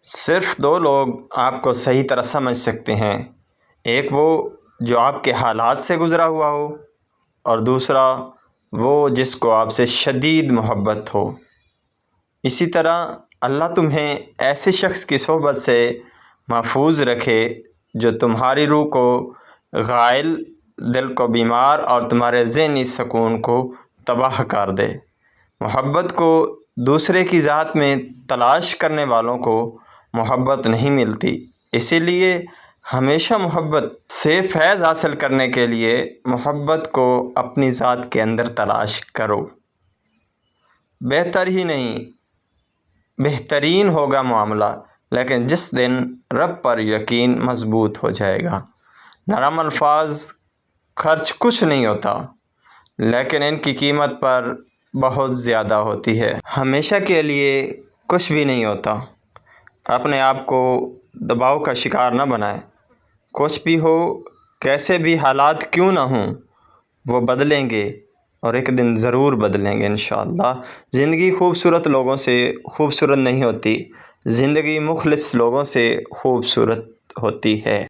صرف دو لوگ آپ کو صحیح طرح سمجھ سکتے ہیں، ایک وہ جو آپ کے حالات سے گزرا ہوا ہو، اور دوسرا وہ جس کو آپ سے شدید محبت ہو۔ اسی طرح اللہ تمہیں ایسے شخص کی صحبت سے محفوظ رکھے جو تمہاری روح کو غائل، دل کو بیمار اور تمہارے ذہنی سکون کو تباہ کر دے۔ محبت کو دوسرے کی ذات میں تلاش کرنے والوں کو محبت نہیں ملتی، اسی لیے ہمیشہ محبت سے فیض حاصل کرنے کے لیے محبت کو اپنی ذات کے اندر تلاش کرو۔ بہتر ہی نہیں، بہترین ہوگا معاملہ، لیکن جس دن رب پر یقین مضبوط ہو جائے گا۔ نرم الفاظ خرچ کچھ نہیں ہوتا، لیکن ان کی قیمت پر بہت زیادہ ہوتی ہے۔ ہمیشہ کے لیے کچھ بھی نہیں ہوتا۔ اپنے آپ کو دباؤ کا شکار نہ بنائیں۔ کچھ بھی ہو، کیسے بھی حالات کیوں نہ ہوں، وہ بدلیں گے اور ایک دن ضرور بدلیں گے انشاءاللہ۔ زندگی خوبصورت لوگوں سے خوبصورت نہیں ہوتی، زندگی مخلص لوگوں سے خوبصورت ہوتی ہے۔